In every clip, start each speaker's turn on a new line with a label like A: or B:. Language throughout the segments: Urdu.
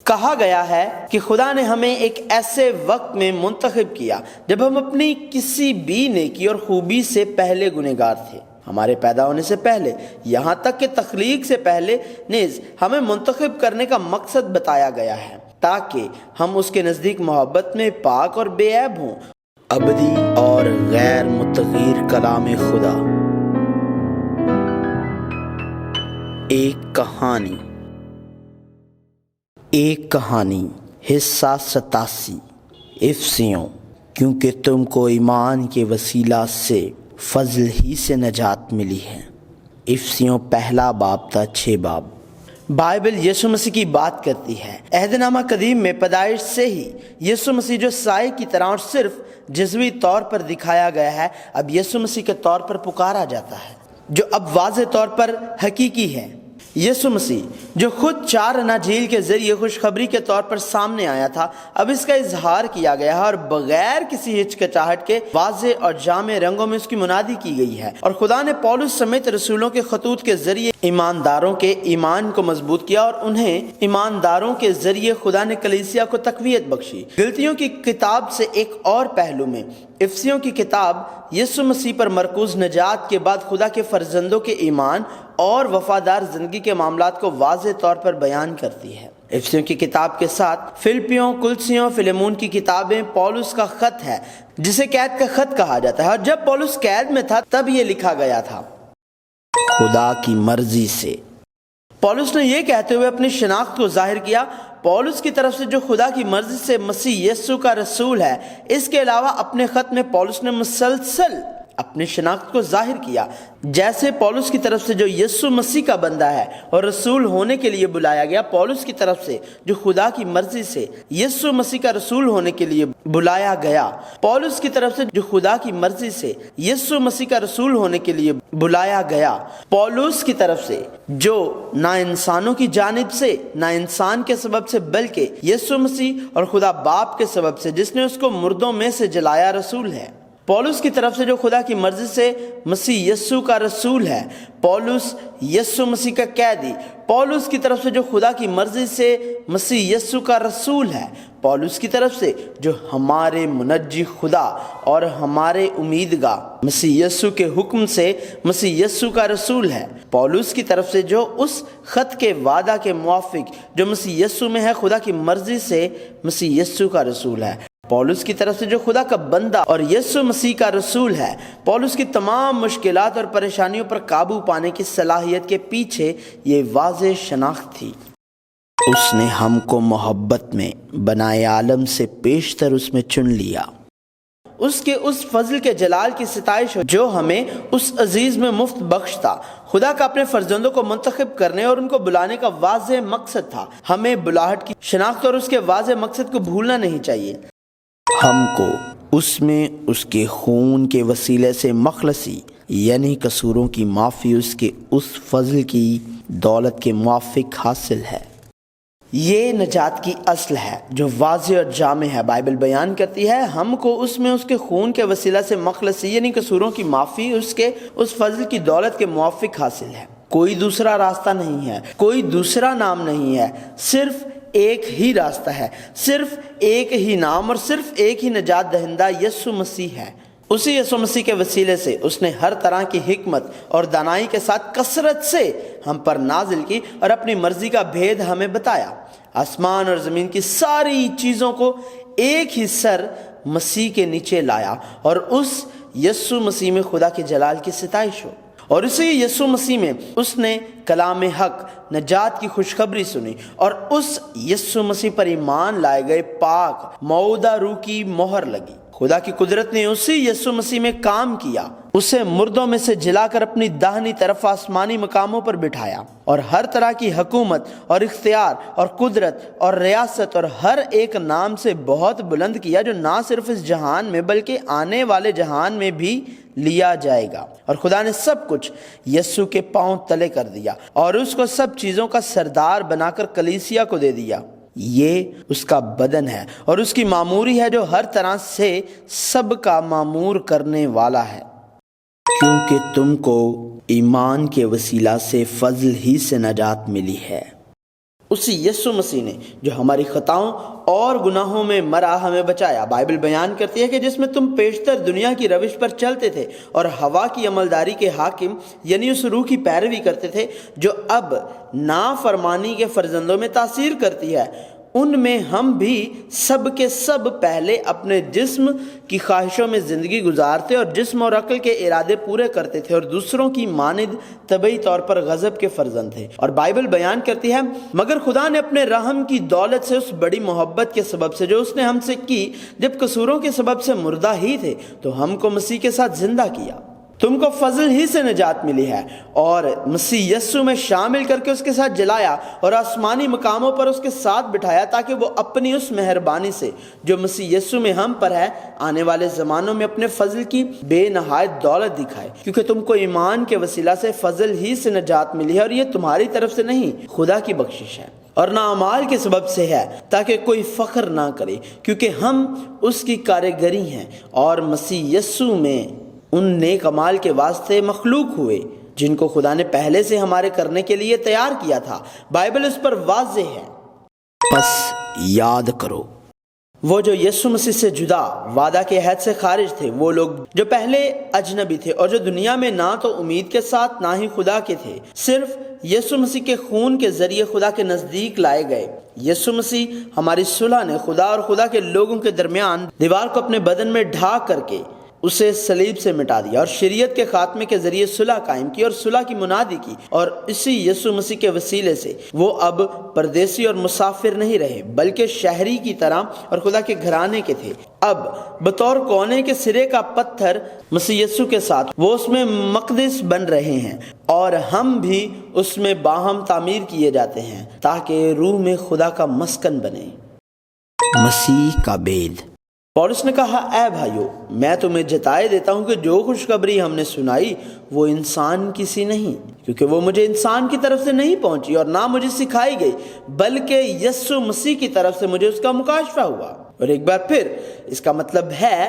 A: کہا گیا ہے کہ خدا نے ہمیں ایک ایسے وقت میں منتخب کیا جب ہم اپنی کسی بھی نیکی اور خوبی سے پہلے گنہگار تھے۔ ہمارے پیدا ہونے سے پہلے، یہاں تک کہ تخلیق سے پہلے نیز ہمیں منتخب کرنے کا مقصد بتایا گیا ہے تاکہ ہم اس کے نزدیک محبت میں پاک اور بے عیب ہوں۔ ابدی اور غیر متغیر کلام خدا۔ ایک کہانی حصہ 87 افسیوں، کیونکہ تم کو ایمان کے وسیلہ سے فضل ہی سے نجات ملی ہے۔ افسیوں پہلا باب تا 6 باب۔ بائبل یسوع مسیح کی بات کرتی ہے۔ عہد نامہ قدیم میں پیدائش سے ہی یسوع مسیح جو سائے کی طرح اور صرف جزوی طور پر دکھایا گیا ہے، اب یسوع مسیح کے طور پر پکارا جاتا ہے، جو اب واضح طور پر حقیقی ہے۔ یسوع مسیح جو خود 4 اناجیل کے ذریعے خوشخبری کے طور پر سامنے آیا تھا، اب اس کا اظہار کیا گیا ہے اور بغیر کسی ہچکچاہٹ کے واضح اور جامع رنگوں میں اس کی منادی کی گئی ہے۔ اور خدا نے پولس سمیت رسولوں کے خطوط کے ذریعے ایمانداروں کے ایمان کو مضبوط کیا اور انہیں ایمانداروں کے ذریعے خدا نے کلیسیا کو تقویت بخشی۔ غلطیوں کی کتاب سے ایک اور پہلو میں افسیوں کی کتاب یسوع مسیح پر مرکوز نجات کے بعد خدا کے فرزندوں کے ایمان اور وفادار زندگی کے معاملات کو واضح طور پر بیان کرتی ہے۔ افسیوں کی کتاب کے ساتھ فلپیوں، کلسیوں، فلیمون کی کتابیں پولس کا خط ہے، جسے قید کا خط کہا جاتا ہے، اور جب پولس قید میں تھا تب یہ لکھا گیا تھا۔ خدا کی مرضی سے پولس نے یہ کہتے ہوئے اپنی شناخت کو ظاہر کیا، پولس کی طرف سے جو خدا کی مرضی سے مسیح یسوع کا رسول ہے۔ اس کے علاوہ اپنے خط میں پولس نے مسلسل اپنی شناخت کو ظاہر کیا، جیسے پولس کی طرف سے جو یسوع مسیح کا بندہ ہے اور رسول ہونے کے لیے بلایا گیا، پولس کی طرف سے جو خدا کی مرضی سے یسوع مسیح کا رسول ہونے کے لیے بلایا گیا، پولس کی طرف سے جو خدا کی مرضی سے یسوع مسیح کا رسول ہونے کے لیے بلایا گیا، پولس کی طرف سے جو نہ انسانوں کی جانب سے، نہ انسان کے سبب سے، بلکہ یسوع مسیح اور خدا باپ کے سبب سے جس نے اس کو مردوں میں سے جلایا رسول ہے۔ پولس کی طرف سے جو خدا کی مرضی سے مسیح یسوع کا رسول ہے، پولس یسوع مسیح کا قیدی، پولس کی طرف سے جو خدا کی مرضی سے مسیح یسوع کا رسول ہے، پولس کی طرف سے جو ہمارے منجی خدا اور ہمارے امیدگاہ مسیح یسوع کے حکم سے مسیح یسوع کا رسول ہے، پولس کی طرف سے جو اس خط کے وعدہ کے موافق جو مسیح یسوع میں ہے خدا کی مرضی سے مسیح یسوع کا رسول ہے، پولس کی طرف سے جو خدا کا بندہ اور یسوع مسیح کا رسول ہے۔ پولس کی تمام مشکلات اور پریشانیوں پر قابو پانے کی صلاحیت کے پیچھے یہ واضح شناخت تھی۔ اس نے ہم کو محبت میں بنائے عالم سے پیشتر اس میں چن لیا، اس کے اس فضل کے جلال کی ستائش ہو جو ہمیں اس عزیز میں مفت بخشتا۔ خدا کا اپنے فرزندوں کو منتخب کرنے اور ان کو بلانے کا واضح مقصد تھا۔ ہمیں بلاہٹ کی شناخت اور اس کے واضح مقصد کو بھولنا نہیں چاہیے۔ ہم کو اس میں اس کے خون کے وسیلے سے مخلصی یعنی قصوروں کی معافی اس کے اس فضل کی دولت کے موافق حاصل ہے۔ یہ نجات کی اصل ہے جو واضح اور جامع ہے۔ بائبل بیان کرتی ہے ہم کو اس میں اس کے خون کے وسیلہ سے مخلصی یعنی قصوروں کی معافی اس کے اس فضل کی دولت کے موافق حاصل ہے۔ کوئی دوسرا راستہ نہیں ہے، کوئی دوسرا نام نہیں ہے، صرف ایک ہی راستہ ہے، صرف ایک ہی نام اور صرف ایک ہی نجات دہندہ یسوع مسیح ہے۔ اسی یسوع مسیح کے وسیلے سے اس نے ہر طرح کی حکمت اور دانائی کے ساتھ کثرت سے ہم پر نازل کی اور اپنی مرضی کا بھید ہمیں بتایا۔ آسمان اور زمین کی ساری چیزوں کو ایک ہی سر مسیح کے نیچے لایا اور اس یسوع مسیح میں خدا کے جلال کی ستائش ہو۔ اور اسی یسوع مسیح میں اس نے کلام حق نجات کی خوشخبری سنی اور اس یسوع مسیح پر ایمان لائے گئے پاک موعودہ روح کی مہر لگی۔ خدا کی قدرت نے اسی یسوع مسیح میں کام کیا، اسے مردوں میں سے جلا کر اپنی داہنی طرف آسمانی مقاموں پر بٹھایا اور ہر طرح کی حکومت اور اختیار اور قدرت اور ریاست اور ہر ایک نام سے بہت بلند کیا جو نہ صرف اس جہان میں بلکہ آنے والے جہان میں بھی لیا جائے گا۔ اور خدا نے سب کچھ یسوع کے پاؤں تلے کر دیا اور اس کو سب چیزوں کا سردار بنا کر کلیسیا کو دے دیا۔ یہ اس کا بدن ہے اور اس کی معموری ہے جو ہر طرح سے سب کا معمور کرنے والا ہے۔ کیونکہ تم کو ایمان کے وسیلہ سے فضل ہی سے نجات ملی ہے۔ اسی یسوع مسیح نے جو ہماری خطاؤں اور گناہوں میں مرا ہمیں بچایا۔ بائبل بیان کرتی ہے کہ جس میں تم پیشتر دنیا کی روش پر چلتے تھے اور ہوا کی عملداری کے حاکم یعنی اس روح کی پیروی کرتے تھے جو اب نافرمانی کے فرزندوں میں تاثیر کرتی ہے، ان میں ہم بھی سب کے سب پہلے اپنے جسم کی خواہشوں میں زندگی گزارتے اور جسم اور عقل کے ارادے پورے کرتے تھے اور دوسروں کی مانند طبعی طور پر غضب کے فرزند تھے۔ اور بائبل بیان کرتی ہے مگر خدا نے اپنے رحم کی دولت سے اس بڑی محبت کے سبب سے جو اس نے ہم سے کی، جب قصوروں کے سبب سے مردہ ہی تھے تو ہم کو مسیح کے ساتھ زندہ کیا۔ تم کو فضل ہی سے نجات ملی ہے اور مسیح یسوع میں شامل کر کے اس کے ساتھ جلایا اور آسمانی مقاموں پر اس کے ساتھ بٹھایا تاکہ وہ اپنی اس مہربانی سے جو مسیح یسوع میں ہم پر ہے آنے والے زمانوں میں اپنے فضل کی بے نہایت دولت دکھائے، کیونکہ تم کو ایمان کے وسیلہ سے فضل ہی سے نجات ملی ہے اور یہ تمہاری طرف سے نہیں، خدا کی بخشش ہے اور نہ اعمال کے سبب سے ہے تاکہ کوئی فخر نہ کرے، کیونکہ ہم اس کی کارگری ہیں اور مسیح یسوع میں ان نیک اعمال کے واسطے مخلوق ہوئے جن کو خدا نے پہلے سے ہمارے کرنے کے لیے تیار کیا تھا۔ بائبل اس پر واضح ہے۔ پس یاد کرو وہ جو یسوع مسیح سے جدا وعدہ کے عہد سے خارج تھے، وہ لوگ جو پہلے اجنبی تھے اور جو دنیا میں نہ تو امید کے ساتھ نہ ہی خدا کے تھے، صرف یسوع مسیح کے خون کے ذریعے خدا کے نزدیک لائے گئے۔ یسوع مسیح ہماری صلح نے خدا اور خدا کے لوگوں کے درمیان دیوار کو اپنے بدن میں ڈھا کر کے اسے صلیب سے مٹا دیا اور شریعت کے خاتمے کے ذریعے صلح قائم کی اور صلح کی منادی کی، اور اسی یسوع مسیح کے وسیلے سے وہ اب پردیسی اور مسافر نہیں رہے بلکہ شہری کی طرح اور خدا کے گھرانے کے تھے۔ اب بطور کونے کے سرے کا پتھر مسیح یسوع کے ساتھ وہ اس میں مقدس بن رہے ہیں اور ہم بھی اس میں باہم تعمیر کیے جاتے ہیں تاکہ روح میں خدا کا مسکن بنے۔ مسیح کا بید۔ پولس نے کہا اے بھائیو، میں تمہیں جتائے دیتا ہوں کہ جو خوشخبری ہم نے سنائی وہ انسان کی سی نہیں، کیونکہ وہ مجھے انسان کی طرف سے نہیں پہنچی اور نہ مجھے سکھائی گئی، بلکہ یسوع مسیح کی طرف سے مجھے اس کا مکاشفہ ہوا۔ اور ایک بار پھر اس کا مطلب ہے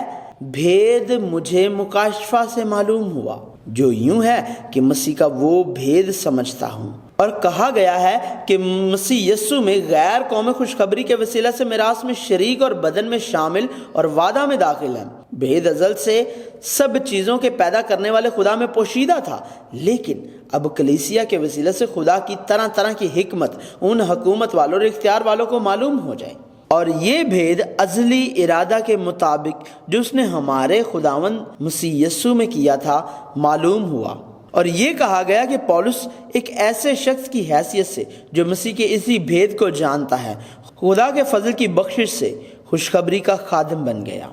A: بھید مجھے مکاشفہ سے معلوم ہوا، جو یوں ہے کہ مسیح کا وہ بھید سمجھتا ہوں۔ اور کہا گیا ہے کہ مسیح یسوع میں غیر قوم خوشخبری کے وسیلہ سے میراث میں شریک اور بدن میں شامل اور وعدہ میں داخل ہیں۔ بھید ازل سے سب چیزوں کے پیدا کرنے والے خدا میں پوشیدہ تھا، لیکن اب کلیسیا کے وسیلہ سے خدا کی طرح طرح کی حکمت ان حکومت والوں اور اختیار والوں کو معلوم ہو جائے، اور یہ بھید ازلی ارادہ کے مطابق جو اس نے ہمارے خداوند مسیح یسوع میں کیا تھا معلوم ہوا۔ اور یہ کہا گیا کہ پولس ایک ایسے شخص کی حیثیت سے جو مسیح کے اسی بھید کو جانتا ہے خدا کے فضل کی بخشش سے خوشخبری کا خادم بن گیا۔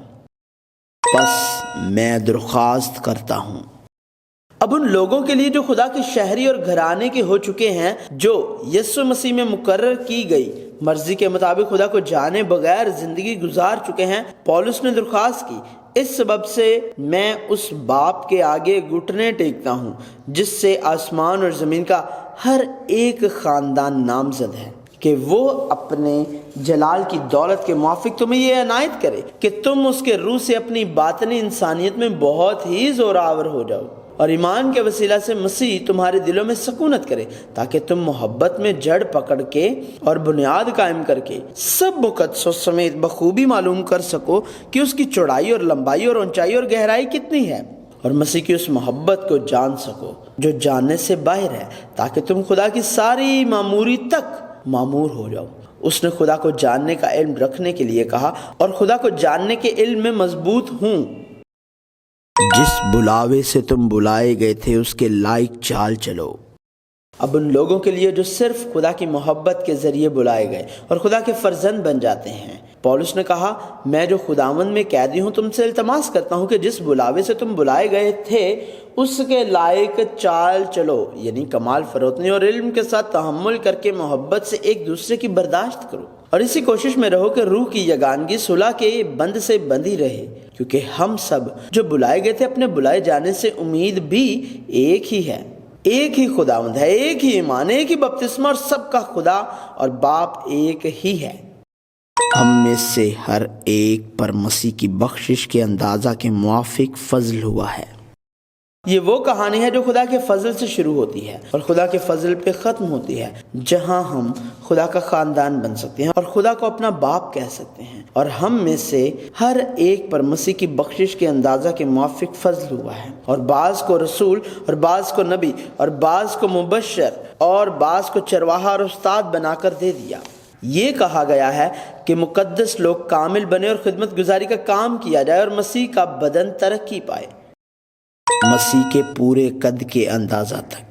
A: پس میں درخواست کرتا ہوں اب ان لوگوں کے لیے جو خدا کے شہری اور گھرانے کے ہو چکے ہیں، جو یسوع مسیح میں مقرر کی گئی مرضی کے مطابق خدا کو جانے بغیر زندگی گزار چکے ہیں، پولس نے درخواست کی، اس سبب سے میں اس باپ کے آگے گھٹنے ٹیکتا ہوں جس سے آسمان اور زمین کا ہر ایک خاندان نامزد ہے، کہ وہ اپنے جلال کی دولت کے موافق تمہیں یہ عنایت کرے کہ تم اس کے روح سے اپنی باطنی انسانیت میں بہت ہی زوراور ہو جاؤ، اور ایمان کے وسیلہ سے مسیح تمہارے دلوں میں سکونت کرے تاکہ تم محبت میں جڑ پکڑ کے اور بنیاد قائم کر کے سب مقدسوں سمیت بخوبی معلوم کر سکو کہ اس کی چوڑائی اور لمبائی اور اونچائی اور گہرائی کتنی ہے، اور مسیح کی اس محبت کو جان سکو جو جاننے سے باہر ہے، تاکہ تم خدا کی ساری معموری تک معمور ہو جاؤ۔ اس نے خدا کو جاننے کا علم رکھنے کے لیے کہا، اور خدا کو جاننے کے علم میں مضبوط ہوں۔ جس بلاوے سے تم بلائے گئے تھے اس کے لائق چال چلو۔ اب ان لوگوں کے لیے جو صرف خدا کی محبت کے ذریعے بلائے گئے اور خدا کے فرزند بن جاتے ہیں، پولس نے کہا میں جو خداوند میں قیدی ہوں تم سے التماس کرتا ہوں کہ جس بلاوے سے تم بلائے گئے تھے اس کے لائق چال چلو، یعنی کمال فروتنی اور علم کے ساتھ تحمل کر کے محبت سے ایک دوسرے کی برداشت کرو، اور اسی کوشش میں رہو کہ روح کی یگانگی صلح کے بند سے بندھی رہے، کیونکہ ہم سب جو بلائے گئے تھے اپنے بلائے جانے سے امید بھی ایک ہی ہے، ایک ہی خداوند ہے، ایک ہی ایمان، ایک ہی بپتسمہ، اور سب کا خدا اور باپ ایک ہی ہے۔ ہم میں سے ہر ایک پر مسیح کی بخشش کے اندازہ کے موافق فضل ہوا ہے۔ یہ وہ کہانی ہے جو خدا کے فضل سے شروع ہوتی ہے اور خدا کے فضل پہ ختم ہوتی ہے، جہاں ہم خدا کا خاندان بن سکتے ہیں اور خدا کو اپنا باپ کہہ سکتے ہیں، اور ہم میں سے ہر ایک پر مسیح کی بخشش کے اندازہ کے موافق فضل ہوا ہے، اور بعض کو رسول اور بعض کو نبی اور بعض کو مبشر اور بعض کو چرواہا اور استاد بنا کر دے دیا۔ یہ کہا گیا ہے کہ مقدس لوگ کامل بنے اور خدمت گزاری کا کام کیا جائے اور مسیح کا بدن ترقی پائے، مسیح کے پورے قد کے اندازہ تک۔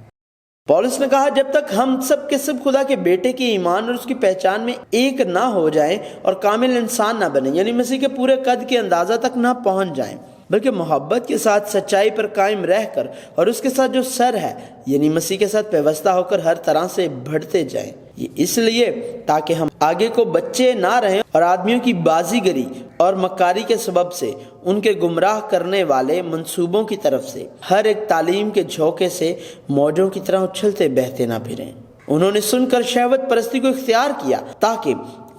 A: پولس نے کہا جب تک ہم سب کے سب خدا کے بیٹے کے ایمان اور اس کی پہچان میں ایک نہ ہو جائیں اور کامل انسان نہ بنیں، یعنی مسیح کے پورے قد کے اندازہ تک نہ پہنچ جائیں، بلکہ محبت کے ساتھ سچائی پر قائم رہ کر اور اس کے ساتھ جو سر ہے یعنی مسیح کے ساتھ پیوستہ ہو کر ہر طرح سے بڑھتے جائیں۔ یہ اس لیے تاکہ ہم آگے کو بچے نہ رہیں اور آدمیوں کی بازی گری اور مکاری کے سبب سے ان کے گمراہ کرنے والے منصوبوں کی طرف سے ہر ایک تعلیم کے جھونکے سے موجوں کی طرح اچھلتے بہتے نہ پھریں۔ انہوں نے سن کر شہوت پرستی کو اختیار کیا تاکہ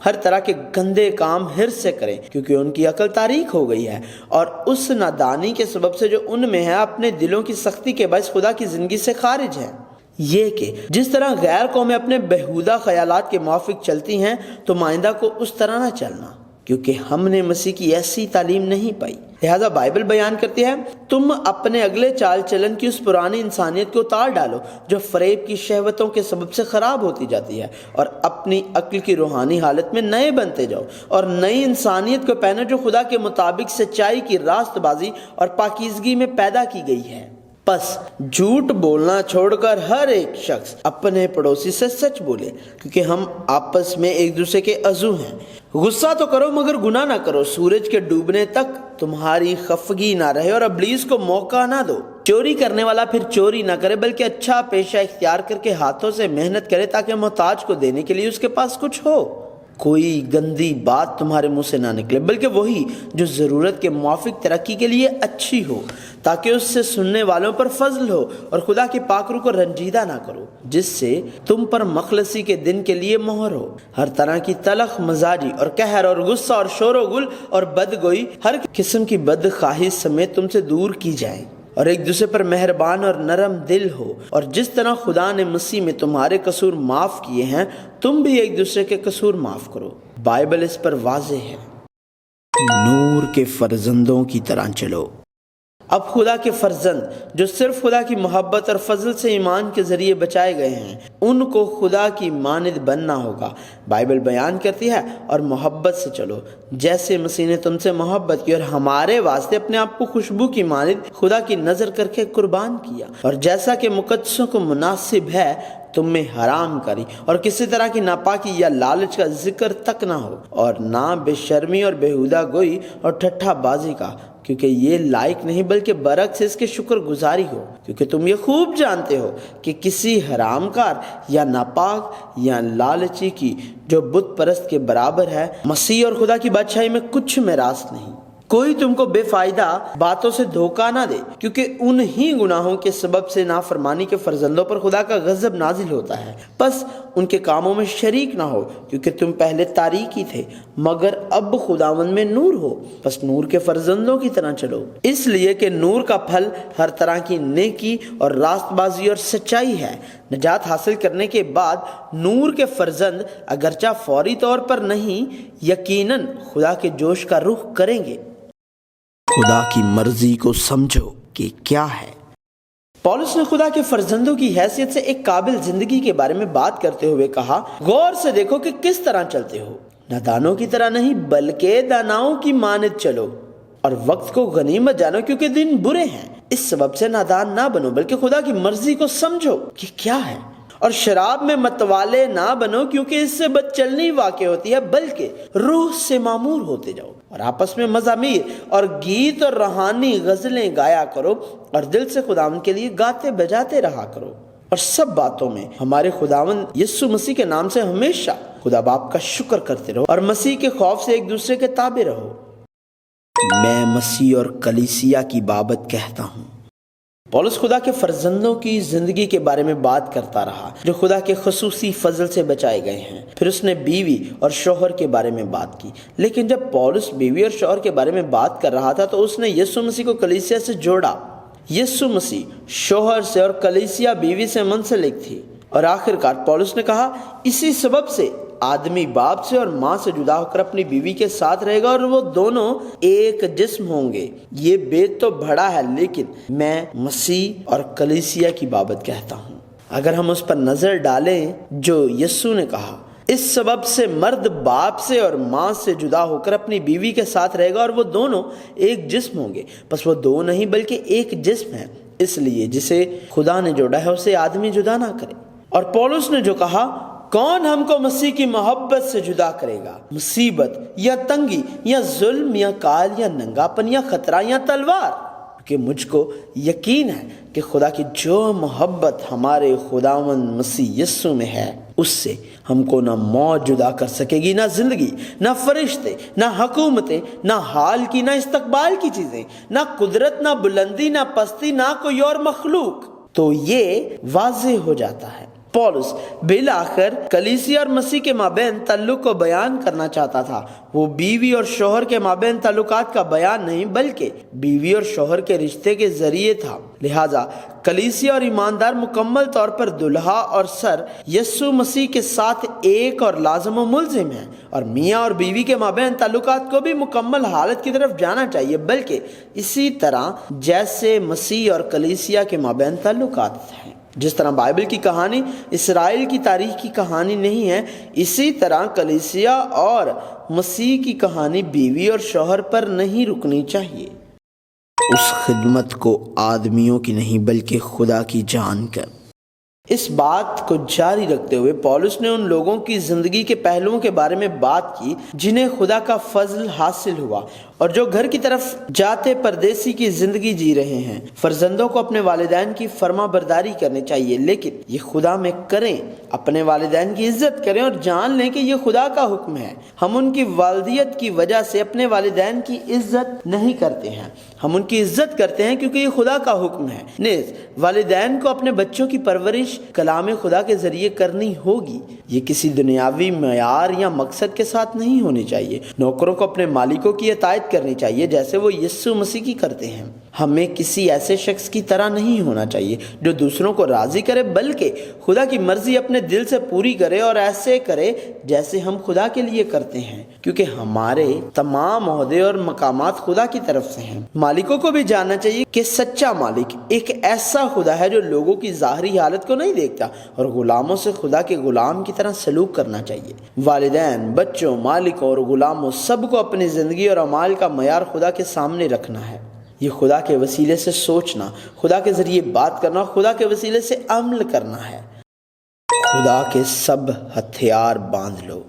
A: ہر طرح کے گندے کام حرص سے کریں، کیونکہ ان کی عقل تاریک ہو گئی ہے اور اس نادانی کے سبب سے جو ان میں ہے اپنے دلوں کی سختی کے باعث خدا کی زندگی سے خارج ہے۔ یہ کہ جس طرح غیر قومیں اپنے بےہودہ خیالات کے موافق چلتی ہیں تو مائندہ کو اس طرح نہ چلنا، کیونکہ ہم نے مسیح کی ایسی تعلیم نہیں پائی۔ لہذا بائبل بیان کرتی ہے تم اپنے اگلے چال چلن کی اس پرانی انسانیت کو اتار ڈالو جو فریب کی شہوتوں کے سبب سے خراب ہوتی جاتی ہے، اور اپنی عقل کی روحانی حالت میں نئے بنتے جاؤ اور نئی انسانیت کو پہنو جو خدا کے مطابق سچائی کی راست بازی اور پاکیزگی میں پیدا کی گئی ہے۔ پس جھوٹ بولنا چھوڑ کر ہر ایک شخص اپنے پڑوسی سے سچ بولے، کیونکہ ہم آپس میں ایک دوسرے کے عضو ہیں۔ غصہ تو کرو مگر گناہ نہ کرو، سورج کے ڈوبنے تک تمہاری خفگی نہ رہے اور ابلیس کو موقع نہ دو۔ چوری کرنے والا پھر چوری نہ کرے بلکہ اچھا پیشہ اختیار کر کے ہاتھوں سے محنت کرے تاکہ محتاج کو دینے کے لیے اس کے پاس کچھ ہو۔ کوئی گندی بات تمہارے منہ سے نہ نکلے بلکہ وہی جو ضرورت کے موافق ترقی کے لیے اچھی ہو، تاکہ اس سے سننے والوں پر فضل ہو، اور خدا کے پاک روح کو رنجیدہ نہ کرو جس سے تم پر مخلصی کے دن کے لیے مہر ہو۔ ہر طرح کی تلخ مزاجی اور قہر اور غصہ اور شور و غل اور بدگوئی ہر قسم کی بدخواہی سمیت تم سے دور کی جائیں، اور ایک دوسرے پر مہربان اور نرم دل ہو، اور جس طرح خدا نے مسیح میں تمہارے قصور معاف کیے ہیں تم بھی ایک دوسرے کے قصور معاف کرو۔ بائبل اس پر واضح ہے۔ نور کے فرزندوں کی طرح چلو۔ اب خدا کے فرزند جو صرف خدا کی محبت اور فضل سے ایمان کے ذریعے بچائے گئے ہیں ان کو خدا کی مانند بننا ہوگا۔ بائبل بیان کرتی ہے اور محبت سے چلو جیسے مسیح نے تم سے محبت کی اور ہمارے واسطے اپنے آپ کو خوشبو کی مانند خدا کی نظر کر کے قربان کیا، اور جیسا کہ مقدسوں کو مناسب ہے تم میں حرام کاری اور کسی طرح کی ناپاکی یا لالچ کا ذکر تک نہ ہو، اور نہ بے شرمی اور بےہودہ گوئی اور ٹھٹھا بازی کا، کیونکہ یہ لائق نہیں بلکہ برعکس اس کے شکر گزاری ہو، کیونکہ تم یہ خوب جانتے ہو کہ کسی حرام کار یا ناپاک یا لالچی کی جو بت پرست کے برابر ہے مسیح اور خدا کی بادشاہی میں کچھ میراث نہیں۔ کوئی تم کو بے فائدہ باتوں سے دھوکہ نہ دے، کیونکہ انہی گناہوں کے سبب سے نافرمانی کے فرزندوں پر خدا کا غضب نازل ہوتا ہے۔ پس ان کے کاموں میں شریک نہ ہو، کیونکہ تم پہلے تاریکی تھے مگر اب خداوند میں نور ہو، پس نور کے فرزندوں کی طرح چلو۔ اس لیے کہ نور کا پھل ہر طرح کی نیکی اور راست بازی اور سچائی ہے۔ نجات حاصل کرنے کے بعد نور کے فرزند اگرچہ فوری طور پر نہیں یقیناً خدا کے جوش کا رخ کریں گے۔ خدا کی مرضی کو سمجھو کہ کیا ہے۔ پولس نے خدا کے فرزندوں کی حیثیت سے ایک قابل زندگی کے بارے میں بات کرتے ہوئے کہا، غور سے دیکھو کہ کس طرح چلتے ہو، نادانوں کی طرح نہیں بلکہ داناؤں کی مانند چلو، اور وقت کو غنیمت جانو کیونکہ دن برے ہیں۔ اس سبب سے نادان نہ بنو بلکہ خدا کی مرضی کو سمجھو کہ کیا ہے، اور شراب میں متوالے نہ بنو کیونکہ اس سے بد چلنی واقع ہوتی ہے، بلکہ روح سے معمور ہوتے جاؤ، اور آپس میں مزامیر اور گیت اور روحانی غزلیں گایا کرو، اور دل سے خداوند کے لیے گاتے بجاتے رہا کرو، اور سب باتوں میں ہمارے خداوند یسوع مسیح کے نام سے ہمیشہ خدا باپ کا شکر کرتے رہو، اور مسیح کے خوف سے ایک دوسرے کے تابع رہو۔ میں مسیح اور کلیسیا کی بابت کہتا ہوں۔ پولس خدا کے فرزندوں کی زندگی کے بارے میں بات کرتا رہا جو خدا کے خصوصی فضل سے بچائے گئے ہیں۔ پھر اس نے بیوی اور شوہر کے بارے میں بات کی، لیکن جب پولس بیوی اور شوہر کے بارے میں بات کر رہا تھا تو اس نے یسوع مسیح کو کلیسیا سے جوڑا۔ یسوع مسیح شوہر سے اور کلیسیا بیوی سے منسلک تھی۔ اور آخرکار پولس نے کہا اسی سبب سے آدمی باپ سے اور ماں سے جدا ہو کر اپنی بیوی کے ساتھ رہے گا اور وہ دونوں ایک جسم ہوں گے۔ یہ بید تو بڑا ہے، لیکن میں مسیح اور کلیسیا کی بابت کہتا ہوں۔ اگر ہم اس پر نظر ڈالیں جو یسوع نے کہا، اس سبب سے مرد باپ سے اور ماں سے جدا ہو کر اپنی بیوی کے ساتھ رہے گا اور وہ دونوں ایک جسم ہوں گے۔ پس وہ دو نہیں بلکہ ایک جسم ہے۔ اس لیے جسے خدا نے جوڑا ہے اسے آدمی جدا نہ کرے۔ اور پولس نے جو کہا، کون ہم کو مسیح کی محبت سے جدا کرے گا؟ مصیبت یا تنگی یا ظلم یا کال یا ننگاپن یا خطرہ یا تلوار؟ کہ مجھ کو یقین ہے کہ خدا کی جو محبت ہمارے خداوند مسیح یسوع میں ہے، اس سے ہم کو نہ موت جدا کر سکے گی، نہ زندگی، نہ فرشتے، نہ حکومتیں، نہ حال کی، نہ استقبال کی چیزیں، نہ قدرت، نہ بلندی، نہ پستی، نہ کوئی اور مخلوق۔ تو یہ واضح ہو جاتا ہے۔ پولس بالآخر کلیسیا اور مسیح کے مابین تعلق کو بیان کرنا چاہتا تھا۔ وہ بیوی اور شوہر کے مابین تعلقات کا بیان نہیں بلکہ بیوی اور شوہر کے رشتے کے ذریعے تھا۔ لہٰذا کلیسیا اور ایماندار مکمل طور پر دلہا اور سر یسوع مسیح کے ساتھ ایک اور لازم و ملزم ہیں، اور میاں اور بیوی کے مابین تعلقات کو بھی مکمل حالت کی طرف جانا چاہیے، بلکہ اسی طرح جیسے مسیح اور کلیسیا کے مابین تعلقات ہیں۔ جس طرح بائبل کی کہانی اسرائیل کی تاریخ کی کہانی نہیں ہے، اسی طرح کلیسیا اور مسیح کی کہانی بیوی اور شوہر پر نہیں رکنی چاہیے۔ اس خدمت کو آدمیوں کی نہیں بلکہ خدا کی جان کر۔ اس بات کو جاری رکھتے ہوئے پولس نے ان لوگوں کی زندگی کے پہلوؤں کے بارے میں بات کی جنہیں خدا کا فضل حاصل ہوا اور جو گھر کی طرف جاتے پردیسی کی زندگی جی رہے ہیں۔ فرزندوں کو اپنے والدین کی فرما برداری کرنی چاہیے، لیکن یہ خدا میں کریں، اپنے والدین کی عزت کریں اور جان لیں کہ یہ خدا کا حکم ہے۔ ہم ان کی والدیت کی وجہ سے اپنے والدین کی عزت نہیں کرتے ہیں، ہم ان کی عزت کرتے ہیں کیونکہ یہ خدا کا حکم ہے۔ نیز والدین کو اپنے بچوں کی پرورش کلام خدا کے ذریعے کرنی ہوگی۔ یہ کسی دنیاوی معیار یا مقصد کے ساتھ نہیں ہونی چاہیے۔ نوکروں کو اپنے مالکوں کی اطاعت کرنی چاہیے جیسے وہ یسوع مسیح کی کرتے ہیں۔ ہمیں کسی ایسے شخص کی طرح نہیں ہونا چاہیے جو دوسروں کو راضی کرے، بلکہ خدا کی مرضی اپنے دل سے پوری کرے اور ایسے کرے جیسے ہم خدا کے لیے کرتے ہیں، کیونکہ ہمارے تمام عہدے اور مقامات خدا کی طرف سے ہیں۔ مالکوں کو بھی جاننا چاہیے کہ سچا مالک ایک ایسا خدا ہے جو لوگوں کی ظاہری حالت کو نہیں دیکھتا، اور غلاموں سے خدا کے غلام کی طرح سلوک کرنا چاہیے۔ والدین، بچوں، مالکوں اور غلاموں سب کو اپنی زندگی اور اعمال کا معیار خدا کے سامنے رکھنا ہے۔ یہ خدا کے وسیلے سے سوچنا، خدا کے ذریعے بات کرنا، خدا کے وسیلے سے عمل کرنا ہے۔ خدا کے سب ہتھیار باندھ لو۔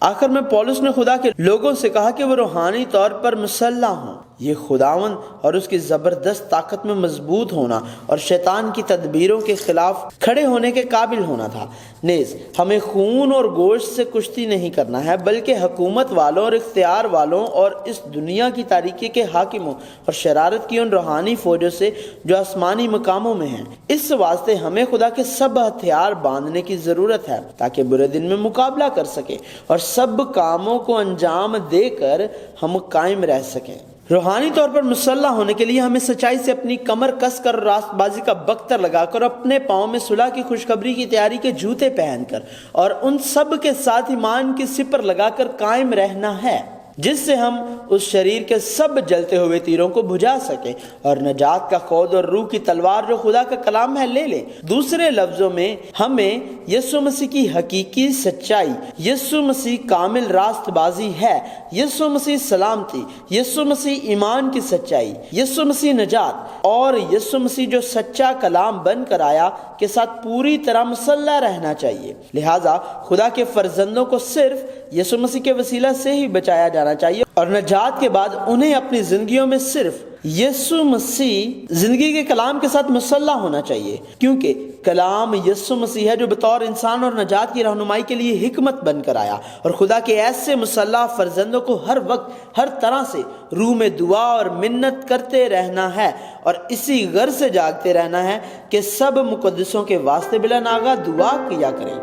A: آخر میں پولس نے خدا کے لوگوں سے کہا کہ وہ روحانی طور پر مسلح ہوں۔ یہ خداوند اور اس کی زبردست طاقت میں مضبوط ہونا اور شیطان کی تدبیروں کے خلاف کھڑے ہونے کے قابل ہونا تھا۔ نیز ہمیں خون اور گوشت سے کشتی نہیں کرنا ہے، بلکہ حکومت والوں اور اختیار والوں اور اس دنیا کی تاریکی کے حاکموں اور شرارت کی ان روحانی فوجوں سے جو آسمانی مقاموں میں ہیں۔ اس واسطے ہمیں خدا کے سب ہتھیار باندھنے کی ضرورت ہے تاکہ برے دن میں مقابلہ کر سکیں اور سب کاموں کو انجام دے کر ہم قائم رہ سکیں۔ روحانی طور پر مسلح ہونے کے لیے ہمیں سچائی سے اپنی کمر کس کر، راست بازی کا بختر لگا کر، اپنے پاؤں میں صلح کی خوشخبری کی تیاری کے جوتے پہن کر اور ان سب کے ساتھ ایمان کی سپر لگا کر قائم رہنا ہے، جس سے ہم اس شریر کے سب جلتے ہوئے تیروں کو بجھا سکیں اور نجات کا خود اور روح کی تلوار جو خدا کا کلام ہے لے لیں۔ دوسرے لفظوں میں ہمیں یسوع مسیح کی حقیقی سچائی، یسوع مسیح کامل راست بازی ہے، یسوع مسیح سلامتی، یسوع مسیح ایمان کی سچائی، یسوع مسیح نجات اور یسوع مسیح جو سچا کلام بن کر آیا کے ساتھ پوری طرح مسلح رہنا چاہیے۔ لہٰذا خدا کے فرزندوں کو صرف یسوع مسیح کے وسیلہ سے ہی بچایا جانا چاہیے، اور نجات کے بعد انہیں اپنی زندگیوں میں صرف یسوع مسیح زندگی کے کلام کے ساتھ مسلح ہونا چاہیے، کیونکہ کلام یسوع مسیح ہے جو بطور انسان اور نجات کی رہنمائی کے لیے حکمت بن کر آیا، اور خدا کے ایسے مسلح فرزندوں کو ہر وقت ہر طرح سے روح میں دعا اور منت کرتے رہنا ہے اور اسی غرض سے جاگتے رہنا ہے کہ سب مقدسوں کے واسطے بلا ناغہ دعا کیا کریں۔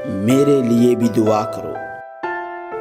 A: میرے لیے بھی دعا کرو۔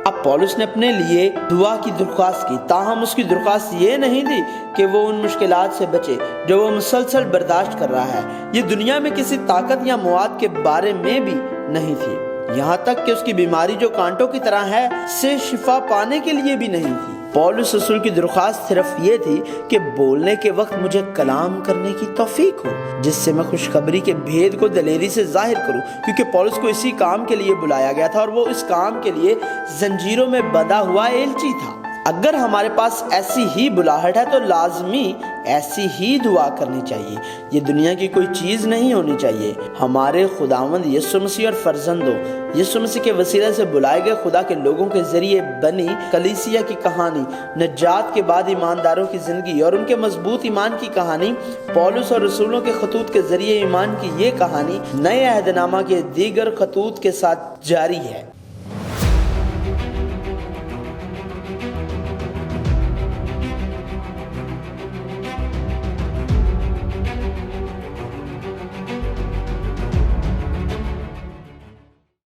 A: اب پولس نے اپنے لیے دعا کی درخواست کی، تاہم اس کی درخواست یہ نہیں تھی کہ وہ ان مشکلات سے بچے جو وہ مسلسل برداشت کر رہا ہے۔ یہ دنیا میں کسی طاقت یا مواد کے بارے میں بھی نہیں تھی، یہاں تک کہ اس کی بیماری جو کانٹوں کی طرح ہے سے شفا پانے کے لیے بھی نہیں تھی۔ پولس رسول کی درخواست صرف یہ تھی کہ بولنے کے وقت مجھے کلام کرنے کی توفیق ہو، جس سے میں خوشخبری کے بھید کو دلیری سے ظاہر کروں، کیونکہ پولس کو اسی کام کے لیے بلایا گیا تھا اور وہ اس کام کے لیے زنجیروں میں بندھا ہوا ایلچی تھا۔ اگر ہمارے پاس ایسی ہی بلاہٹ ہے تو لازمی ایسی ہی دعا کرنی چاہیے۔ یہ دنیا کی کوئی چیز نہیں ہونی چاہیے۔ ہمارے خداوند یسوع مسیح اور فرزندوں یسوع مسیح کے وسیلے سے بلائے گئے خدا کے لوگوں کے ذریعے بنی کلیسیا کی کہانی، نجات کے بعد ایمانداروں کی زندگی اور ان کے مضبوط ایمان کی کہانی، پولس اور رسولوں کے خطوط کے ذریعے ایمان کی یہ کہانی نئے عہد نامہ کے دیگر خطوط کے ساتھ جاری ہے۔